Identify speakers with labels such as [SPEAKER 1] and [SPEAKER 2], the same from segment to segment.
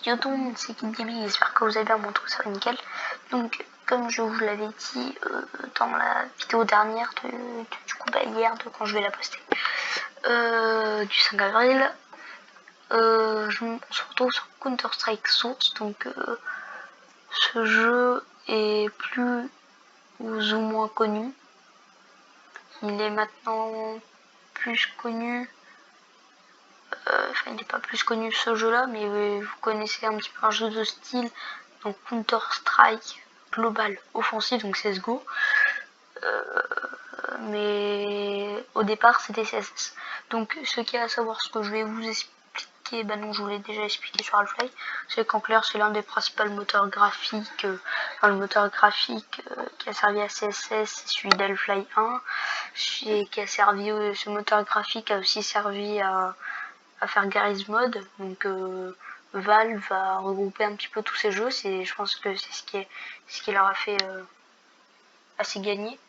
[SPEAKER 1] Yo tout le monde, c'est Kid Gaming, j'espère que vous allez bien, bon tout ça va nickel. Donc comme je vous l'avais dit dans la vidéo dernière, du coup hier, quand je vais la poster, du 5 avril, on se retrouve sur Counter-Strike Source. Donc ce jeu est plus ou moins connu. Il est maintenant plus connu. Enfin, il n'est pas plus connu ce jeu-là, mais vous connaissez un petit peu un jeu de style, donc Counter-Strike Global Offensive, donc CSGO. Mais au départ, c'était CSS. Donc, ce qu'il y a à savoir, ce que je vais vous expliquer, non, je vous l'ai déjà expliqué sur Half-Life, c'est qu'en clair, c'est l'un des principaux moteurs graphiques, le moteur graphique qui a servi à CSS, c'est celui d'Half-Life 1, qui a servi, ce moteur graphique a aussi servi à faire Garry's Mod. Donc Valve va regrouper un petit peu tous ces jeux. Je pense que c'est ce qui leur a fait assez gagner,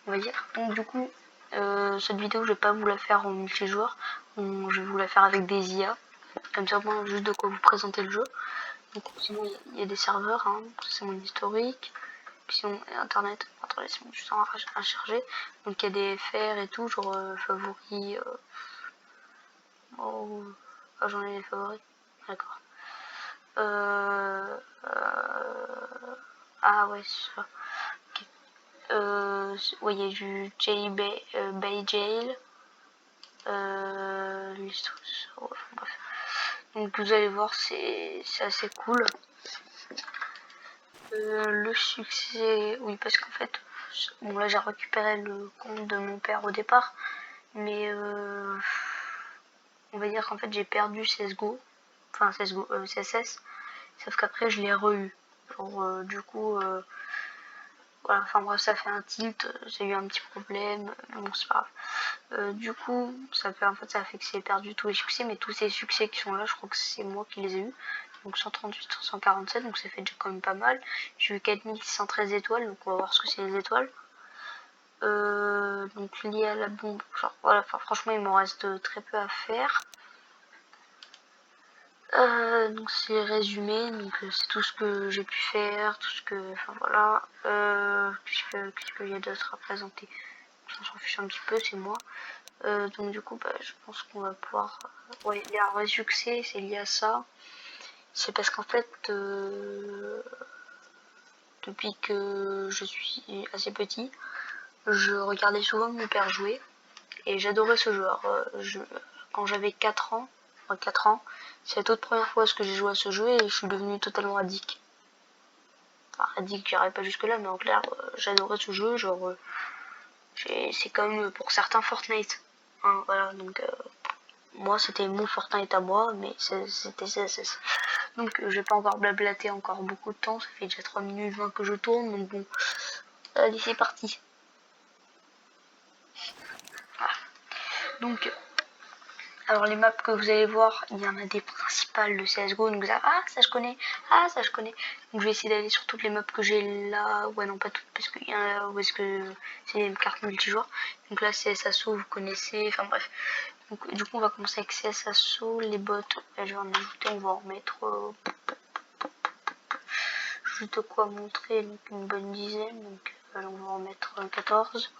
[SPEAKER 1] on va dire. Donc du coup, cette vidéo, je vais pas vous la faire en multijoueur. Je vais vous la faire avec des IA. Comme ça, moi, juste de quoi vous présenter le jeu. Donc sinon, il y a des serveurs, hein. C'est mon historique. Puis sinon, internet, attendez, c'est juste à charger. Donc il y a des FR et tout, genre favoris. Oh, j'en ai des favoris. D'accord. Ah ouais, c'est ça. Okay. Ouais, il y a du Bay Jail. Bref. Donc vous allez voir, c'est assez cool. Le succès, oui, parce qu'en fait, bon là j'ai récupéré le compte de mon père au départ, mais on va dire qu'en fait j'ai perdu CSGO, enfin CSGO, CSS, sauf qu'après je l'ai re-eu. Du coup, voilà, enfin bref, ça fait un tilt, j'ai eu un petit problème, bon c'est pas grave. Du coup, ça fait que j'ai perdu tous les succès, mais tous ces succès qui sont là, je crois que c'est moi qui les ai eu. Donc 138, 147, donc ça fait déjà quand même pas mal. J'ai eu 4613 étoiles, donc on va voir ce que c'est les étoiles. Donc lié à la bombe, genre voilà, franchement il m'en reste très peu à faire. Donc c'est résumé, donc c'est tout ce que j'ai pu faire, tout ce que, enfin voilà, qu'est-ce qu'il y a d'autre à présenter, on s'en fiche un petit peu, c'est moi. Donc du coup, je pense qu'on va pouvoir, ouais, il y a un vrai succès, c'est lié à ça, c'est parce qu'en fait, depuis que je suis assez petit, je regardais souvent mon père jouer, et j'adorais ce jeu. Alors, quand j'avais 4 ans, c'est la toute première fois que j'ai joué à ce jeu et je suis devenue totalement addict. Enfin, addict, j'irai pas jusque là, mais en clair, j'adorais ce jeu. Genre, c'est comme pour certains Fortnite. Hein, voilà, donc moi c'était mon Fortnite à moi, mais c'était CSS. Donc je vais pas encore blablater encore beaucoup de temps, ça fait déjà 3 minutes 20 que je tourne, donc bon, allez c'est parti. Voilà. Donc alors les maps que vous allez voir, il y en a des principales de CSGO, donc ah ça je connais, ah ça je connais. Donc je vais essayer d'aller sur toutes les maps que j'ai là, ouais non pas toutes parce qu'il y en a où est-ce que c'est une carte multijoueur. Donc là c'est CSASO, vous connaissez, enfin bref. Donc du coup on va commencer avec CSASO, les bots, là, je vais en ajouter, on va en mettre juste de quoi montrer, donc une bonne dizaine, donc on va en mettre 14.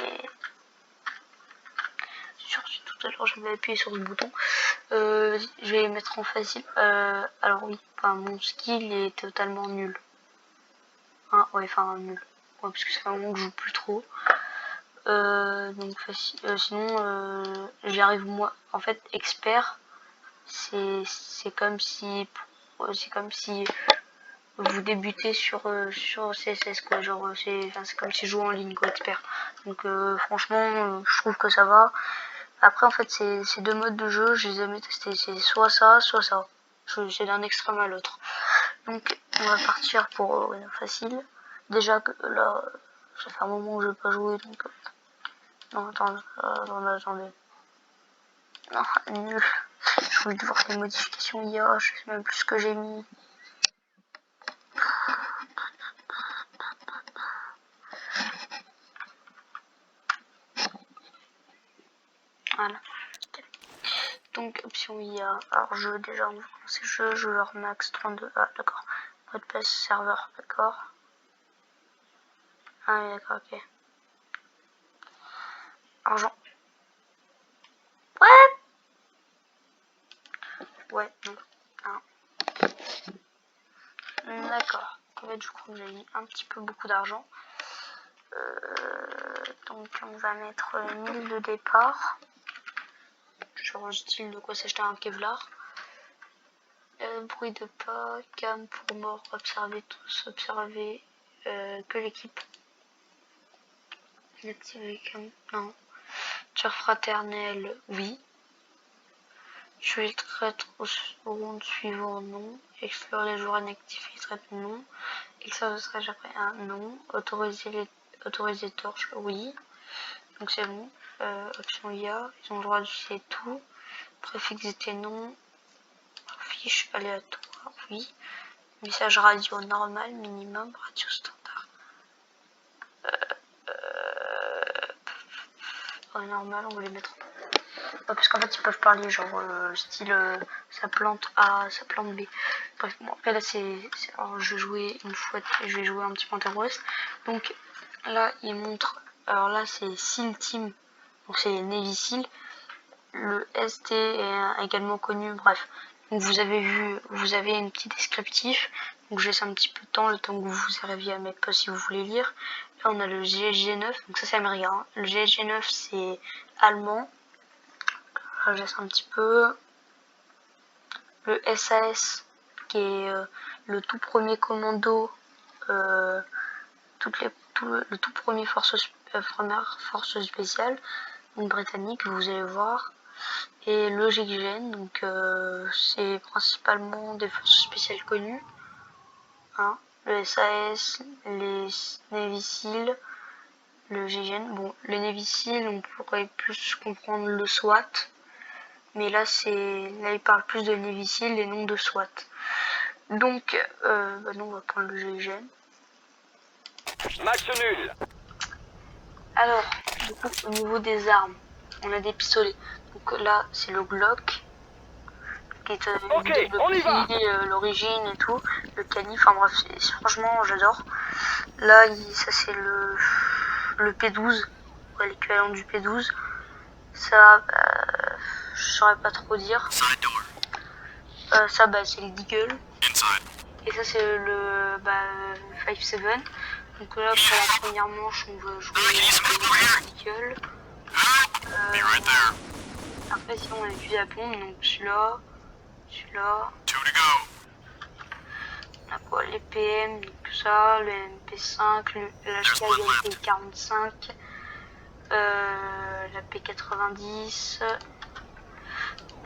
[SPEAKER 1] Et tout à l'heure je vais appuyer sur ce bouton. Je vais les mettre en facile. Alors oui, mon skill est totalement nul. Hein, ouais, enfin nul. Ouais, parce que c'est un moment que je joue plus trop. Donc facile. Sinon, j'y arrive moi. En fait, expert, c'est comme si vous débutez sur CSS quoi. Genre c'est comme si je jouais en ligne quoi, expert. Donc franchement, je trouve que ça va. Après, en fait, ces deux modes de jeu, je les ai jamais testés. C'est soit ça, soit ça. C'est d'un extrême à l'autre. Donc, on va partir pour facile. Déjà que là, ça fait un moment que je n'ai pas joué, donc... non, attendez. Non, nul. J'ai envie de voir les modifications IA, je sais même plus ce que j'ai mis. Voilà. Donc option IA. Alors je veux déjà lancer le jeu, joueur max 32. Ah d'accord. Mot de passe serveur, d'accord. Ah oui, d'accord, ok. Argent. Ouais. Ouais, non. Ah. D'accord. En fait, je crois que j'ai mis un petit peu beaucoup d'argent. Donc on va mettre 1000 de départ. Genre style de quoi s'acheter un Kevlar. Bruit de pas, cam pour mort, observer tous, observer que l'équipe. Inactiver cam, non. Tir fraternel, oui. Tuer le traître au round suivant, non. Exclure les joueurs inactifs et traîtres, non. Exclure le traître après un, non. Autoriser torche, oui. Donc c'est bon. Option IA, ils ont le droit d'utiliser tout. Préfixe était non. Fiche aléatoire, oui. Message radio normal, minimum, radio standard. Normal, on va les mettre. Parce qu'en fait, ils peuvent parler, genre, style, sa plante A, sa plante B. Bref, bon, après là, alors, je jouais une fois, je vais jouer un petit peu en terroriste. Donc, là, il montre. Alors là, c'est SEAL Team. Donc, c'est Navy SEAL. Le ST est également connu, bref. Donc vous avez vu, vous avez un petit descriptif. Donc je laisse un petit peu de temps, le temps que vous arriviez à mettre si vous voulez lire. Là on a le GSG9, donc ça c'est américain. Hein. Le GSG9 c'est allemand. Là, je laisse un petit peu. Le SAS qui est le tout premier commando, le tout premier force spéciale, donc britannique, vous allez voir. Et le GIGN, donc c'est principalement des forces spéciales connues. Hein, le SAS, les Navy SEAL, le GIGN. Bon, le Navy SEAL, on pourrait plus comprendre le SWAT. Mais là, il parle plus de Navy SEAL et non de SWAT. Donc, non, on va prendre le GIGN.
[SPEAKER 2] Match nul.
[SPEAKER 1] Alors, du coup, au niveau des armes, on a des pistolets. Donc là, c'est le Glock. Qui est
[SPEAKER 2] Ok, on y va.
[SPEAKER 1] L'origine et tout, le canif, enfin bref, franchement j'adore. Là, ça c'est le P12, ouais, l'équivalent du P12. Ça, je saurais pas trop dire. Ça, c'est le Deagle. Et ça c'est le 5-7. Donc là, pour la première manche, on va jouer le Deagle. Après, sinon, on a du la pompe, donc celui-là. On a quoi, les PM, donc ça, le MP5, la P45, la P90,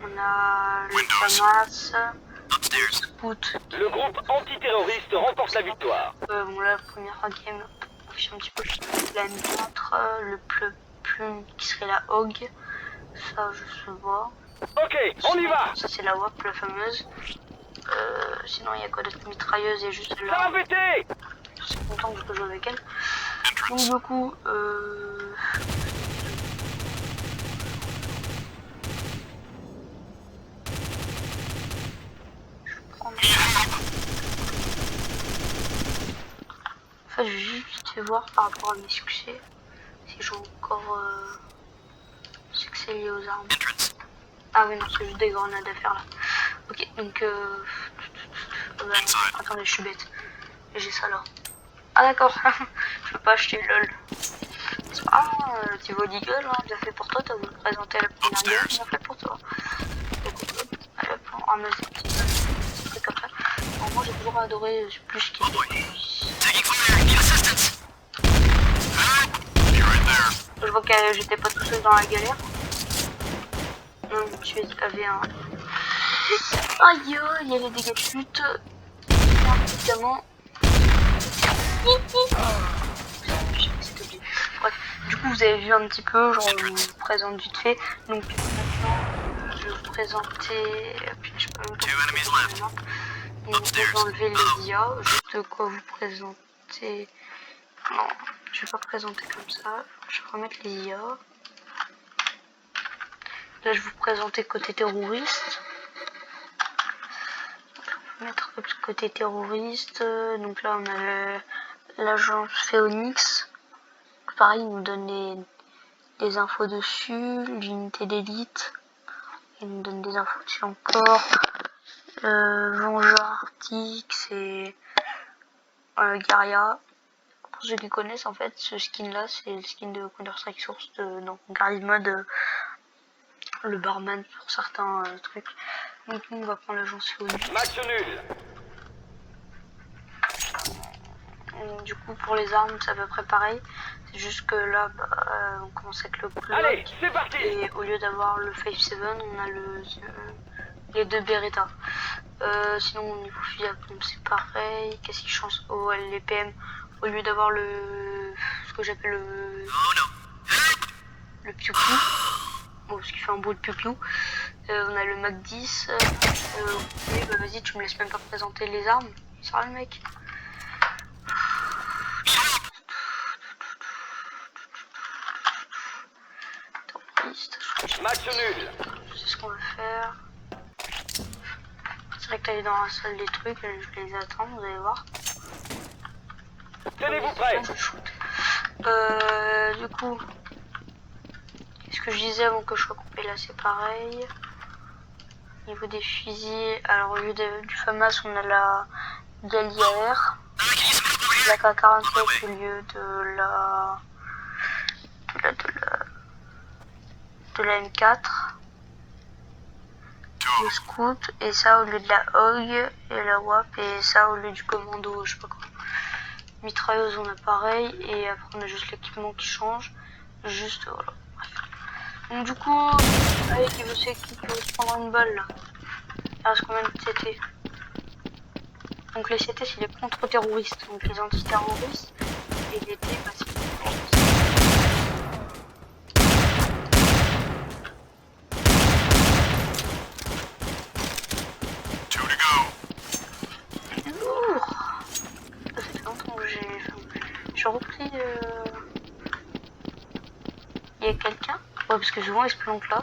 [SPEAKER 1] on a le FAMAS, le Scout.
[SPEAKER 2] Le groupe antiterroriste remporte la victoire.
[SPEAKER 1] Bon là, la première game, on affiche un petit peu la M4, le plume qui serait la Hog, ça je se vois.
[SPEAKER 2] Ok, on y va.
[SPEAKER 1] Ça c'est la WAP, la fameuse. Sinon il y a quoi d'autre, mitrailleuse et juste là.
[SPEAKER 2] Ça va péter.
[SPEAKER 1] Je suis content que je peux jouer avec elle. Donc du coup, je vais prendre. En fait, je vais juste voir par rapport à mes succès si j'ai encore succès lié aux armes. Ah oui, non, c'est juste des grenades à faire là. Ok, donc attendez, je suis bête. J'ai ça là. Ah d'accord, je peux pas acheter LOL. Ah, tu vois l'Eagle, hein, bien fait pour toi, t'as voulu présenter la première guerre, bien fait pour toi. Donc, pour ramasser des petits trucs comme ça. Alors, moi j'ai toujours adoré plus qu'il Je vois que j'étais pas tout seul dans la galère. Non, je suis avait un. Aïe, il y a les dégâts de chute. Évidemment. Bref, du coup vous avez vu un petit peu, genre je vous présente vite fait. Donc maintenant je vais vous présenter. Puis je peux donc je vais enlever les IA, juste de quoi vous présenter. Non, je vais pas présenter comme ça, je vais remettre les IA. Là, je vais vous présenter côté terroriste. On va mettre côté terroriste. Donc là, on a l'agence Phoenix. Pareil, il nous donne des infos dessus. L'unité d'élite. Il nous donne des infos dessus encore. Vengeur Arctique, c'est Garia. Pour ceux qui connaissent, en fait, ce skin là, c'est le skin de Counter-Strike Source dans Garry's Mod, le barman pour certains trucs. Donc nous on va prendre l'agence Phoenix.
[SPEAKER 2] Match nul.
[SPEAKER 1] Du coup pour les armes c'est à peu près pareil. C'est juste que là on commence avec le Glock.
[SPEAKER 2] Allez, c'est parti.
[SPEAKER 1] Et au lieu d'avoir le 5.7 on a les deux Beretta. Sinon au niveau fusil à pompe c'est pareil. Qu'est-ce qui change? Oh les PM, au lieu d'avoir ce que j'appelle le piou-piou, bon, parce qu'il fait un beau de piou-piou, on a le Mac 10. Et bah vas-y, tu me laisses même pas présenter les armes. Ça va le mec.
[SPEAKER 2] Match nul.
[SPEAKER 1] C'est ce qu'on va faire. C'est vrai que t'allais dans la salle des trucs, je les attends, vous allez voir.
[SPEAKER 2] Tenez-vous prêts.
[SPEAKER 1] Du coup, ce que je disais avant que je sois coupé là, c'est pareil. Au niveau des fusils, alors au lieu du FAMAS, on a la Gallière, la K47 au lieu de la M4, le Scout, et ça au lieu de la HOG, et la WAP, et ça au lieu du commando, je sais pas quoi. Mitrailleuse, on a pareil, et après on a juste l'équipement qui change, juste voilà. Donc du coup, allez, qui veut se prendre une balle là? Il reste combien de CT? Donc les CT c'est les contre-terroristes, donc les antiterroristes, et les T bah, c'est les terroristes. Lourd. Ça fait longtemps que j'ai repris. Il y a quelqu'un? Ouais, parce que souvent ils se plantent là.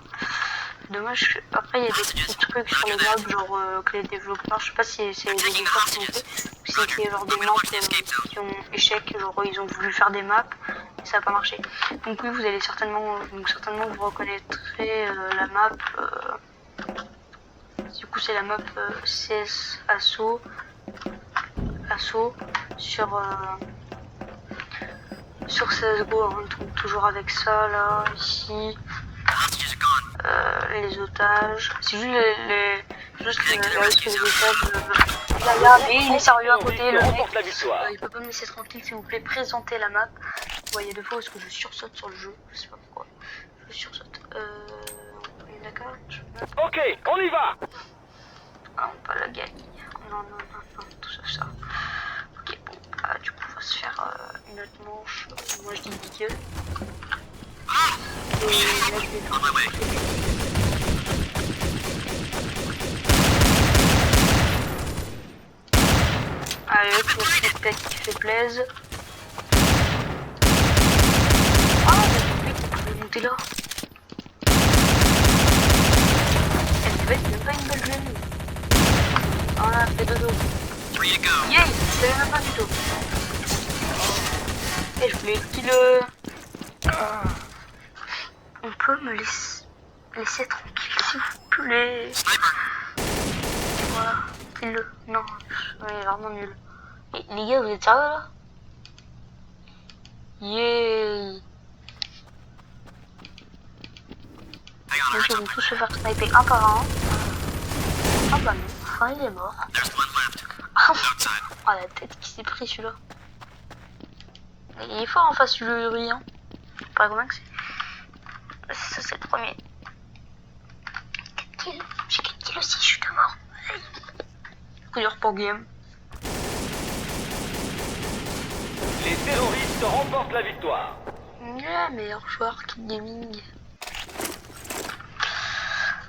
[SPEAKER 1] Dommage. Après, il y a des petits trucs sur les maps, genre que les développeurs, je sais pas si c'est les développeurs qui ont fait, ou si c'est genre des maps qui ont échec, genre ils ont voulu faire des maps et ça n'a pas marché. Donc oui, vous allez certainement vous reconnaîtrez la map. Du coup, c'est la map CS Assaut sur CSGO, hein, donc toujours avec ça là, ici. Les otages, c'est juste les otages. Mais il est sérieux à côté, le mec. Il peut pas me laisser tranquille, s'il vous plaît. Présentez la map. Vous voyez deux fois parce que je sursaute sur le jeu, je sais pas pourquoi. Je sursaute. D'accord.
[SPEAKER 2] Ok, on y va.
[SPEAKER 1] Ah, on pas la gagner. Non, tout sauf ça. Ok, bon, du coup, on va se faire une autre manche. Moi, je dis Dieu. Et là, je vais allez, hop, le petit tech qui fait plaise. Ah, le mec qui peut monter là. Elle fait même pas une belle jeune. Ah, là, elle fait dodo. Yeah, je l'avais même pas du tout. Et je voulais kill. On peut me laisser tranquille, s'il vous plaît. Voilà, kill-le. Non, il est vraiment nul. Et, les gars, vous êtes sérieux là? Yeah. Donc ils vont tous se faire sniper un par un. Ah bah non, enfin il est mort. Ah, la tête qui s'est pris celui-là. Il est fort en face du riz, hein. Pas combien que c'est. Ça c'est le premier. 4 kills. J'ai 4 kills aussi, je suis de mort. Coup dur pour game.
[SPEAKER 2] Les terroristes remportent la victoire.
[SPEAKER 1] Le meilleur joueur Kid Gaming.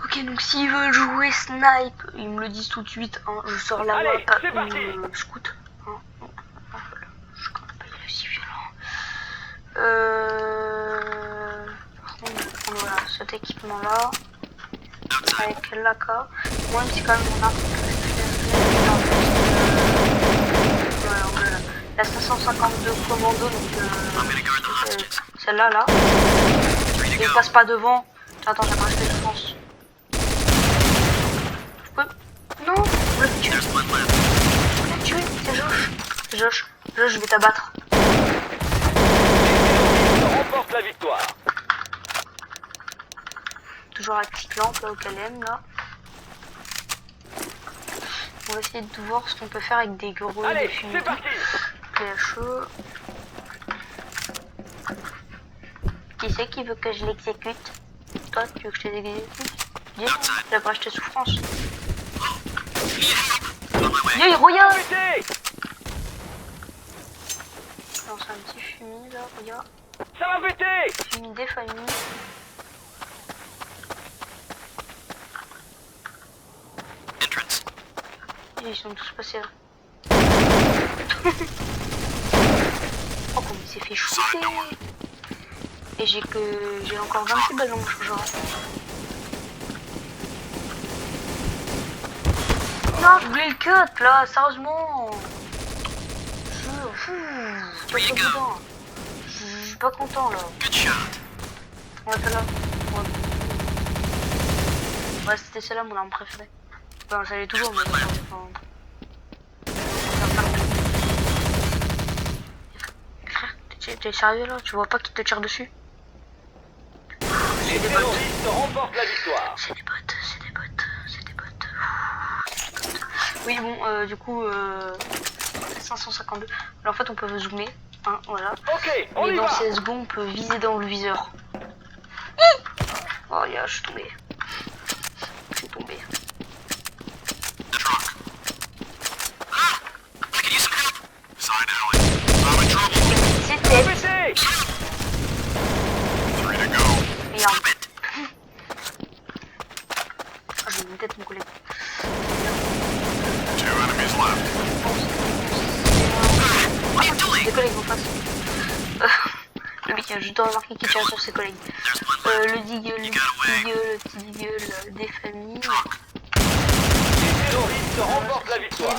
[SPEAKER 1] Ok, donc s'ils veulent jouer snipe, ils me le disent tout de suite. Hein, je sors la
[SPEAKER 2] Allez,
[SPEAKER 1] map
[SPEAKER 2] c'est parti.
[SPEAKER 1] scout. Hein, voilà. Je ne connais pas être aussi violent. Par contre, on va prendre voilà, cet équipement là. avec l'AK. Moi, c'est quand même mon arme préférée. La 552 commando, donc celle-là, là. Et il passe pas devant. Attends, j'ai pas resté de France. Je peux... Non, on l'a tué. On l'a tué, c'est Josh. Josh, je vais t'abattre.
[SPEAKER 2] Remporte la victoire.
[SPEAKER 1] Toujours la petite lampe là au calme là. On va essayer de voir ce qu'on peut faire avec des gros
[SPEAKER 2] Allez,
[SPEAKER 1] des
[SPEAKER 2] c'est parti.
[SPEAKER 1] PHE. Qui c'est qui veut que je l'exécute? Toi, tu veux que je l'exécute? Dis, j'ai pas acheté souffrance. Yé, regarde! Lance un petit fumier là, regarde.
[SPEAKER 2] Ça va péter.
[SPEAKER 1] Fumier des familles. Ils sont tous passés là. Oh, comme il s'est fait shooter! Et j'ai encore 26 balles dans mon chargeur. Non, je voulais le cut là, sérieusement. Je suis pas content là. On va faire là. Ouais, c'était celle-là mon arme préférée. Enfin, ça l'est toujours, mais enfin... Frère, t'es sérieux là? Tu vois pas qu'il te tire dessus?
[SPEAKER 2] Les terroristes remportent la victoire.
[SPEAKER 1] C'est des bots, c'est des bots, c'est des bots. Oui, bon, du coup, 552. Alors en fait, on peut zoomer, hein, voilà.
[SPEAKER 2] Ok, on
[SPEAKER 1] Mais
[SPEAKER 2] y
[SPEAKER 1] dans
[SPEAKER 2] va.
[SPEAKER 1] CSGO, on peut viser dans le viseur. Oh, je suis tombé. Je suis tombé. C'était...
[SPEAKER 2] Pété.
[SPEAKER 1] Merde. Ah, j'ai une tête, mon collègue. Des collègues en face. Le mec a juste remarqué qu'il tire sur ses collègues. Le petit deagle des familles.
[SPEAKER 2] Les terroristes remportent la victoire.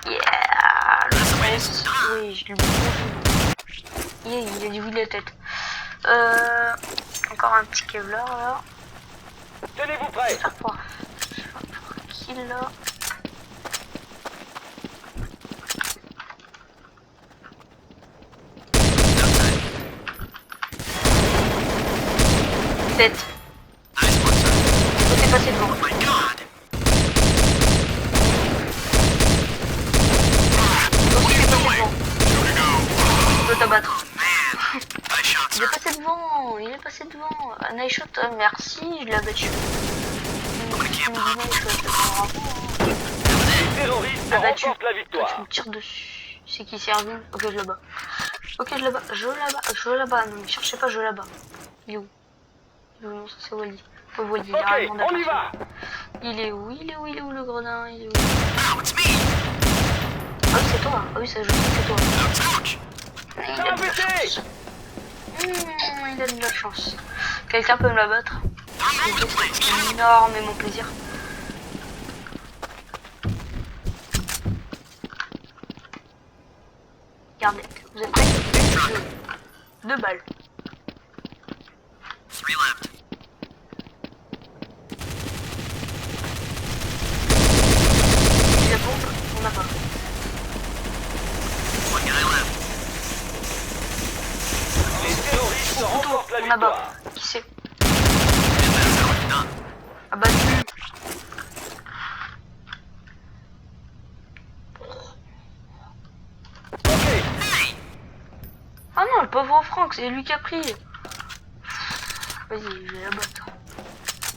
[SPEAKER 1] Yeah, le stress. Oui, je lui yeah, il a du de la tête. Encore un petit Kevlar là.
[SPEAKER 2] Tenez-vous prêts.
[SPEAKER 1] J'espère pouvoir kill là. Tête. T'es passé devant. Je dois t'abattre. Il est passé devant, il est passé devant. Un nice shot, merci, je l'ai abattu.
[SPEAKER 2] Les terroristes
[SPEAKER 1] Abattu.
[SPEAKER 2] remportent la
[SPEAKER 1] Tu
[SPEAKER 2] victoire.
[SPEAKER 1] me tires dessus. C'est qui servi? Ok, je l'abats. Ok, je l'abats, je l'abats. Non, mais cherchez pas, je l'abats. Il est où? Non, ça c'est Wally. Oh, Wally, il est
[SPEAKER 2] Ok,
[SPEAKER 1] vraiment
[SPEAKER 2] on
[SPEAKER 1] d'accord.
[SPEAKER 2] y va.
[SPEAKER 1] Il est où? Il est où? Il est où le gredin? Il est où? Ah oui, c'est toi. Ah oui, ça joue, c'est toi. Il
[SPEAKER 2] Ça
[SPEAKER 1] a
[SPEAKER 2] va
[SPEAKER 1] de la
[SPEAKER 2] péter.
[SPEAKER 1] chance. Il a de la chance. Quelqu'un peut me la battre? C'est énormément plaisir. Regardez, vous êtes prêts? Deux balles. La bombe, on n'a pas.
[SPEAKER 2] Les terroristes remportent la
[SPEAKER 1] On a
[SPEAKER 2] victoire.
[SPEAKER 1] bas. Qui c'est? Abattu.
[SPEAKER 2] Ok.
[SPEAKER 1] Ah non, le pauvre Franck, c'est lui qui a pris. Vas-y, je vais l'abattre.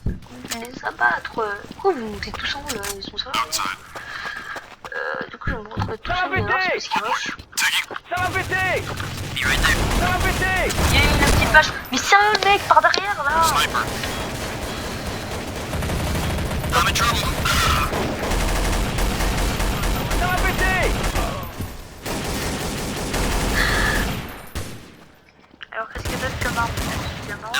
[SPEAKER 1] Je vais les abattre. Pourquoi vous montez tous en haut là? Ils sont sérieux? Du coup, je vais me retrouver tout seul. Il va voir ce qu'il rush.
[SPEAKER 2] Ça va péter. Ça va péter.
[SPEAKER 1] Il y a une petite page. Mais sérieux, le mec, par derrière là.
[SPEAKER 2] Ça va péter.
[SPEAKER 1] Alors, qu'est-ce qu'il y a d'autre comme arme? Évidemment.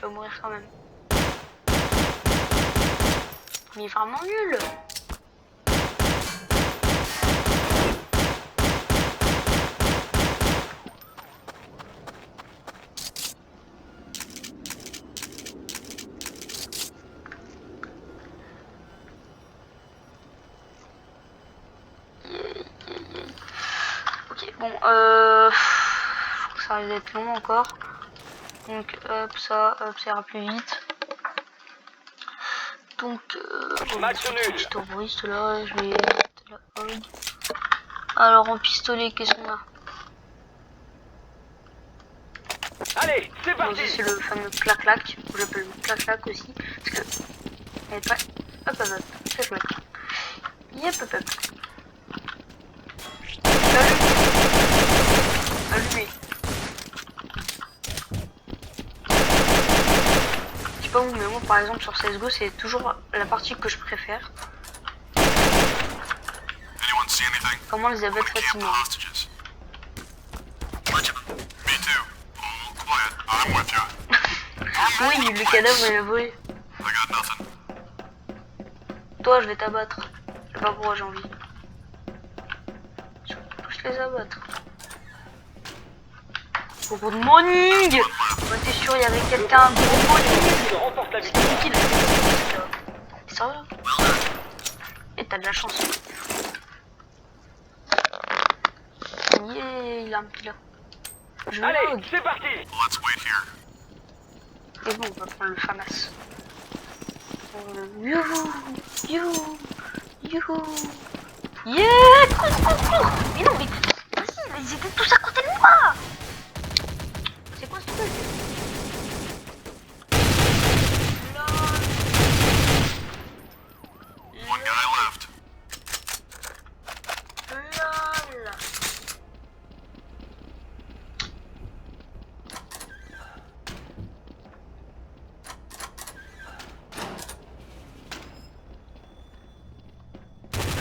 [SPEAKER 1] Tu vas mourir quand même. Mais vraiment nul. Ok, bon, ça risque d'être long encore. Donc hop, ça ira plus vite. Donc,
[SPEAKER 2] Match nul.
[SPEAKER 1] petit terroriste là, je vais mettre la hog. Alors en pistolet, qu'est-ce qu'on a?
[SPEAKER 2] Allez, c'est
[SPEAKER 1] Bon,
[SPEAKER 2] parti.
[SPEAKER 1] c'est le fameux clac-clac, j'appelle le clac-clac aussi, parce que elle est pas... Hop hop hop, clac-clac. Yep hop hop. Allumé. Je sais pas où, mais moi par exemple sur CSGO c'est toujours la partie que je préfère. Comment les abattre facilement. Oui, le cadavre il a volé. Toi je vais t'abattre. Je sais pas pourquoi j'ai envie. Je les abattre. Good morning. Moi t'es sûr il y avait quelqu'un. Good morning.
[SPEAKER 2] Remporte la
[SPEAKER 1] C'est
[SPEAKER 2] victoire.
[SPEAKER 1] qui le T'es sérieux? Et t'as de la chance. Yeah, il a un petit là. Je
[SPEAKER 2] Allez,
[SPEAKER 1] log.
[SPEAKER 2] c'est parti.
[SPEAKER 1] Et bon, on va prendre le FAMAS. Youhou, youhou, youhou. Yeah, cours. Mais non, mais vas-y, ils étaient tous à côté de moi. C'est quoi ce truc? Lol.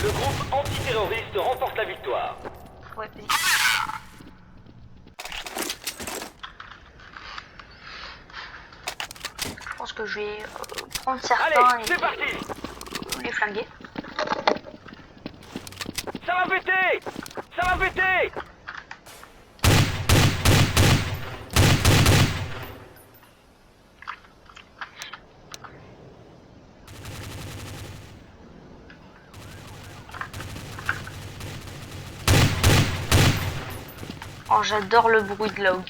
[SPEAKER 2] Le groupe antiterroriste remporte la victoire.
[SPEAKER 1] Ouais, vas-y. Je pense que je vais prendre certains
[SPEAKER 2] Allez, c'est parti.
[SPEAKER 1] et les flinguer.
[SPEAKER 2] Ça va péter. Ça va péter.
[SPEAKER 1] Oh, j'adore le bruit de la hog.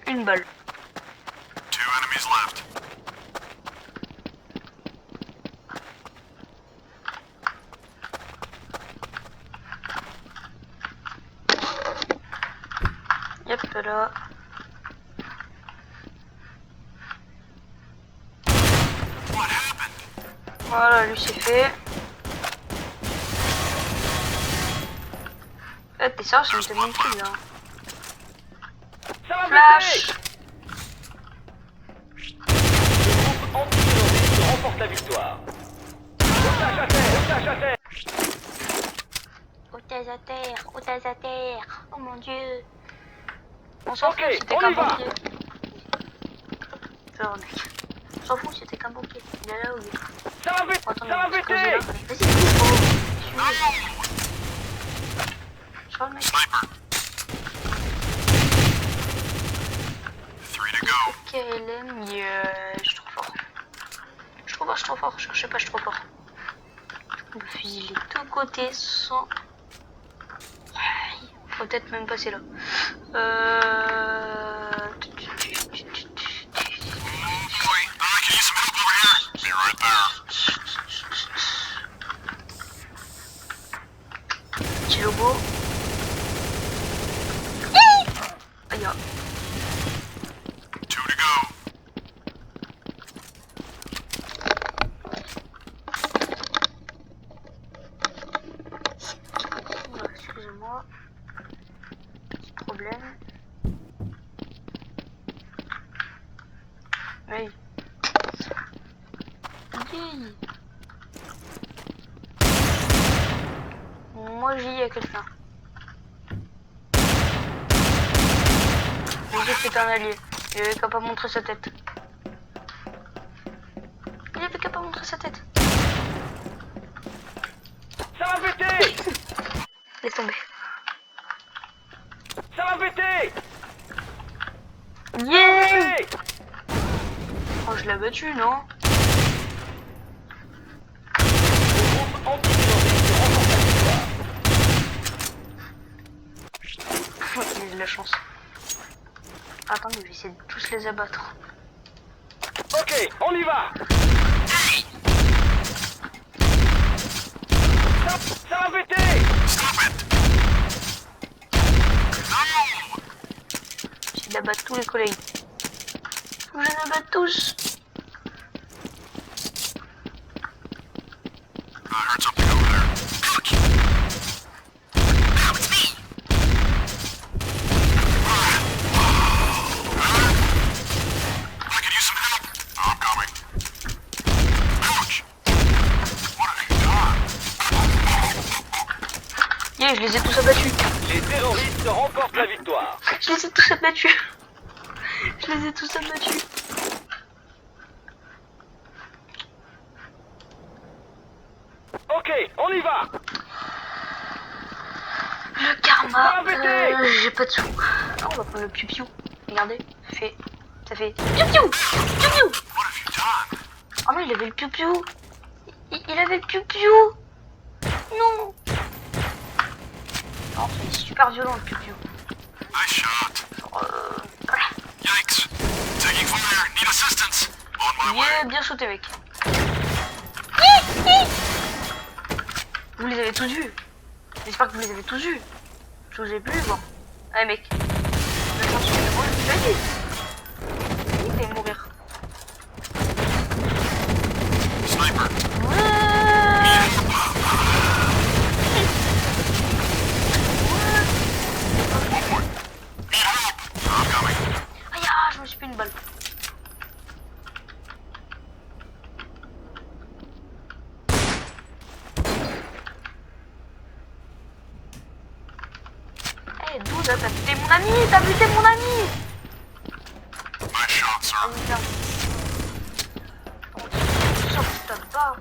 [SPEAKER 1] Une balle. Yep, là. Voilà, lui c'est fait. Eh, t'es sérieux, c'est une tellement plus là.
[SPEAKER 2] Ça va
[SPEAKER 1] Flash.
[SPEAKER 2] péter. Le groupe antiterroriste remporte la victoire. Otage à terre, otage à terre.
[SPEAKER 1] Otage à terre, otage à terre. Oh mon dieu. On s'en
[SPEAKER 2] Ok,
[SPEAKER 1] fout, c'était
[SPEAKER 2] on
[SPEAKER 1] qu'un
[SPEAKER 2] y va.
[SPEAKER 1] banquier. Genre, mec. On s'en fout, c'était qu'un banquier. Il est là où il est.
[SPEAKER 2] Ça va péter.
[SPEAKER 1] Attends,
[SPEAKER 2] Ça va
[SPEAKER 1] on va se creuser
[SPEAKER 2] péter.
[SPEAKER 1] là. Vas-y, suis-le. Je vois le mec. Ok, LM, je suis trop fort. Je suis trop fort, je suis trop fort. Cherchez pas, je suis trop fort. On peut fusiller les deux côtés sans... Faut peut-être même passer là. Petit logo. Aïe. Excusez-moi. Petit problème. Oui. Yay. Moi j'y ai quelqu'un. je sais que c'est un allié. Il avait qu'à pas montrer sa tête. Il avait qu'à pas montrer sa tête.
[SPEAKER 2] Ça va péter!
[SPEAKER 1] Laisse tomber.
[SPEAKER 2] Ça va péter!
[SPEAKER 1] Yeah!
[SPEAKER 2] Péter!
[SPEAKER 1] Oh, je l'ai battu, non?
[SPEAKER 2] Le groupe antiterroriste remporte la victoire.
[SPEAKER 1] Il a de la chance. Attends, je vais essayer de tous les abattre.
[SPEAKER 2] Ok, on y va! Ça va péter!
[SPEAKER 1] J'essaie d'abattre tous les collègues. Faut que je les abatte tous. Yeah, je les ai tous abattus.
[SPEAKER 2] Les terroristes remportent la victoire.
[SPEAKER 1] Je les ai tous abattus. Je les ai tous abattus.
[SPEAKER 2] Ok, on y va!
[SPEAKER 1] Le karma.
[SPEAKER 2] Ça va péter.
[SPEAKER 1] J'ai pas de sous. Ah, on va prendre le piou-piou. Regardez, ça fait piou-piou. Piou-piou. Oh non, il avait le piou-piou. Il avait le piou-piou. Non. Non, c'est super violent le piou-piou.
[SPEAKER 3] Nice shot.
[SPEAKER 1] Voilà.
[SPEAKER 3] Yikes. Taking fire. Need assistance. On my way.
[SPEAKER 1] Yeah, bien sauté, mec. Vous les avez tous vus. J'espère que vous les avez tous vus. Je vous ai plus voir. Allez, mec. Attention, moi, je te dis. Il va mourir.
[SPEAKER 3] Sniper. I'm coming.
[SPEAKER 1] Aïe, ah, je me suis pris une balle. Eh, 12, t'as buté mon ami, t'as buté mon ami.
[SPEAKER 3] Nice shot,
[SPEAKER 1] Ah
[SPEAKER 3] sir.
[SPEAKER 1] oui, merde. Oh, ça, putain de barre.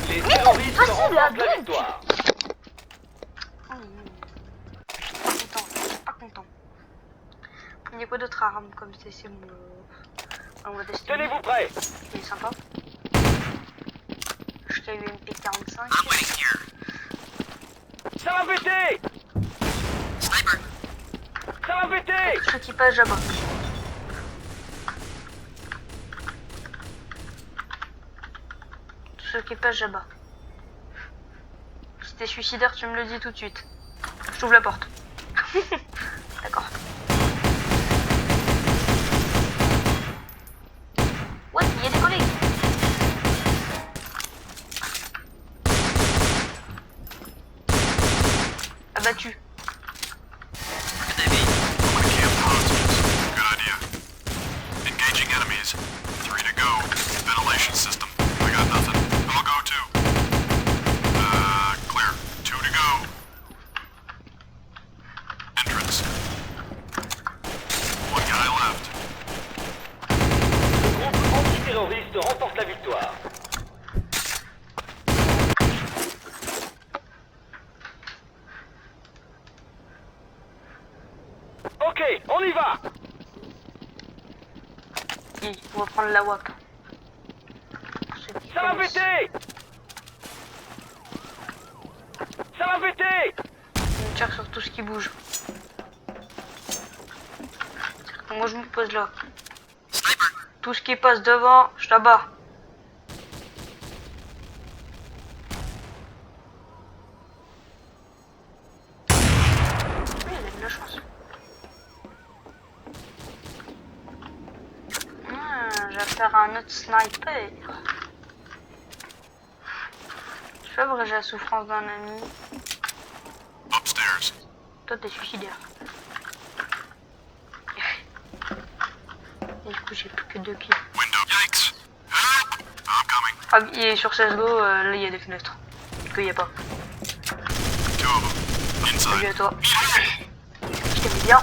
[SPEAKER 2] Les
[SPEAKER 1] Mais
[SPEAKER 2] terroristes
[SPEAKER 1] c'est facile, la
[SPEAKER 2] remportent la
[SPEAKER 1] blague.
[SPEAKER 2] victoire.
[SPEAKER 1] Pas content. Il y a quoi d'autre à armes comme c'est mon... On va tester.
[SPEAKER 2] Tenez-vous prêts.
[SPEAKER 1] Il est sympa. Jusqu'à UMP45.
[SPEAKER 3] I'm waiting here.
[SPEAKER 2] Ça va péter!
[SPEAKER 3] Sniper.
[SPEAKER 2] Ça va péter!
[SPEAKER 1] Tout ce qui passe là-bas. Tout ce qui passe là-bas. Si t'es suicidaire, tu me le dis tout de suite. Je t'ouvre la porte. D'accord. What? Il y a des collègues. Abattu.
[SPEAKER 3] I'm gonna camp hostages. Good idea. Engaging enemies. 3 to go. Ventilation system. I got nothing. I'll go too. Clear. 2 to go. Entrance. 1 guy left.
[SPEAKER 2] Le groupe antiterroriste remporte la victoire. Ok, on y va!
[SPEAKER 1] On va prendre la WAP.
[SPEAKER 2] Ça va péter! Ça va péter!
[SPEAKER 1] On tire sur tout ce qui bouge. Moi je me pose là. Tout ce qui passe devant, je t'abats. Oui, il a de la chance. Je vais faire un autre sniper. Je fais abréger la souffrance d'un ami.
[SPEAKER 3] Upstairs.
[SPEAKER 1] Toi t'es suicidaire. Et du coup j'ai plus que 2 kills.
[SPEAKER 3] Window. Yikes. Help. I'm coming.
[SPEAKER 1] Ah, il est sur CSGO, là il y a des fenêtres. Que y a pas.
[SPEAKER 3] 2 of them.
[SPEAKER 1] Salut
[SPEAKER 3] Inside.
[SPEAKER 1] à toi. t'aimais bien.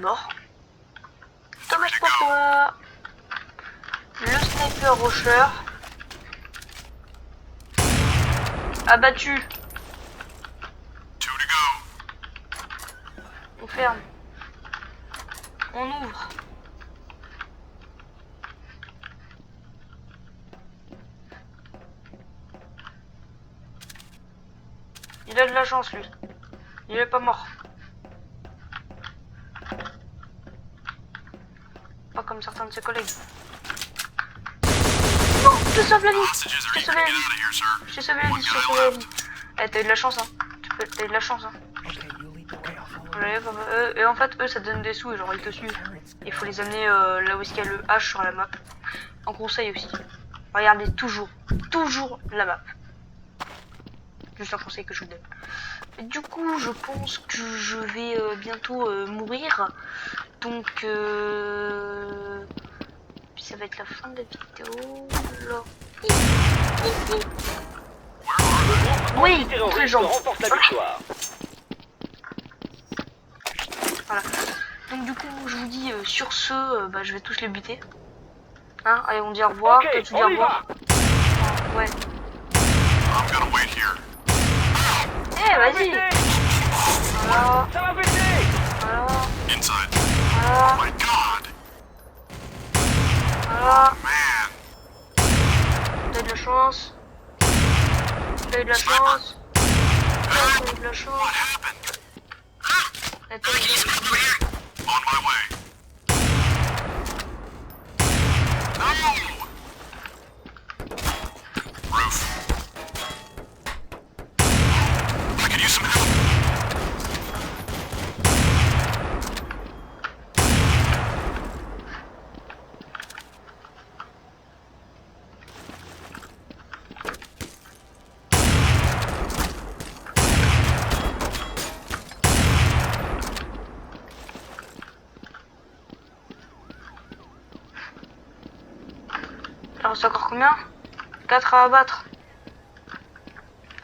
[SPEAKER 1] Mort. Dommage pour toi. Le sniper rusher. Abattu.
[SPEAKER 3] 2 to go.
[SPEAKER 1] On ferme. On ouvre. Il a de la chance, lui. Il est pas mort. Pas comme certains de ses collègues. Non, je te sauve la vie.
[SPEAKER 3] Hostages
[SPEAKER 1] Je
[SPEAKER 3] are
[SPEAKER 1] t'ai
[SPEAKER 3] eager
[SPEAKER 1] sauvé
[SPEAKER 3] to
[SPEAKER 1] la
[SPEAKER 3] get
[SPEAKER 1] vie.
[SPEAKER 3] out of here, sir.
[SPEAKER 1] Je t'ai sauvé la vie. Je t'ai sauvé la vie. Eh, t'as eu de la chance, hein. T'as eu de la chance, hein. Ouais, et en fait, eux, ça te donne des sous et genre, ils te suivent. Il faut les amener là où il y a le H sur la map. En conseil aussi. Regardez toujours la map. Juste un conseil que je vous donne. Et du coup, je pense que je vais bientôt mourir. Donc, puis ça va être la fin de la vidéo. Là. Oui, très gentil.
[SPEAKER 2] Remporte la victoire.
[SPEAKER 1] Voilà. Donc du coup, je vous dis sur ce, bah, je vais tous les buter. Hein, allez, on dit au revoir.
[SPEAKER 2] Ok,
[SPEAKER 1] Toi, tu dis
[SPEAKER 2] on
[SPEAKER 1] au
[SPEAKER 2] y
[SPEAKER 1] revoir. Ouais.
[SPEAKER 3] I'm gonna wait here.
[SPEAKER 1] Eh, vas-y. Voilà.
[SPEAKER 2] Ça va péter.
[SPEAKER 1] Voilà.
[SPEAKER 3] Inside.
[SPEAKER 1] Voilà.
[SPEAKER 3] My God.
[SPEAKER 1] Voilà.
[SPEAKER 3] Man.
[SPEAKER 1] T'as eu de la chance. T'as eu de la chance. T'as eu de la chance.
[SPEAKER 3] What happened?
[SPEAKER 1] T'as eu de la chance.
[SPEAKER 3] On my way. No! Roof. I could use some help.
[SPEAKER 1] Alors, c'est encore combien? 4 à abattre.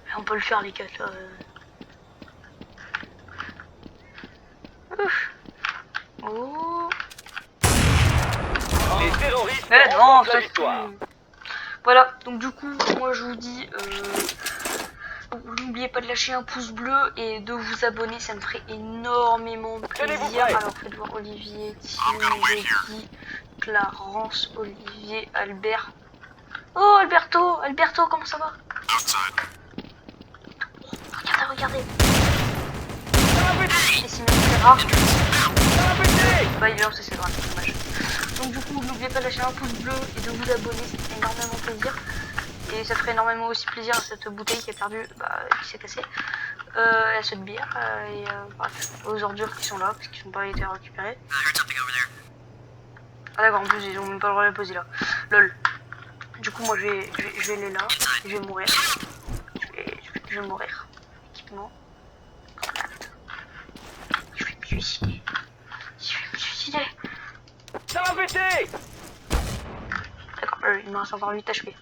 [SPEAKER 1] Mais on peut le faire, les 4 là. Ouf. Oh.
[SPEAKER 2] Les terroristes
[SPEAKER 1] Eh non,
[SPEAKER 2] remportent la
[SPEAKER 1] ça
[SPEAKER 2] victoire.
[SPEAKER 1] Voilà, donc du coup, moi je vous dis, n'oubliez pas de lâcher un pouce bleu et de vous abonner, ça me ferait énormément
[SPEAKER 2] Tenez-vous
[SPEAKER 1] plaisir.
[SPEAKER 2] prêts.
[SPEAKER 1] Alors faites voir Olivier, Thierry, Betty, Clarence, Olivier, Albert. Oh Alberto, comment ça va?
[SPEAKER 3] Outside.
[SPEAKER 1] Regardez.
[SPEAKER 2] Ça va péter.
[SPEAKER 1] Et sinon c'est rare.
[SPEAKER 2] Ça va péter.
[SPEAKER 1] Bah il est lancé, c'est grave, c'est dommage. Donc du coup, n'oubliez pas de lâcher un pouce bleu et de vous abonner, ça fait énormément plaisir. Et ça ferait énormément aussi plaisir à cette bouteille qui est perdue, qui s'est cassée. À cette bière, et bref, aux ordures qui sont là, parce qu'ils n'ont pas été récupérés. Ah d'accord, en plus ils ont même pas le droit de les poser là. Lol. Du coup moi je vais aller là, je vais mourir. Je vais mourir. Équipement. Contact. Je vais me suicider.
[SPEAKER 2] Ça va péter.
[SPEAKER 1] D'accord, il me reste encore 8 HP.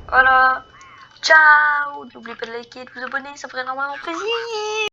[SPEAKER 1] Voilà. Ciao. N'oubliez pas de liker et de vous abonner, ça ferait énormément plaisir.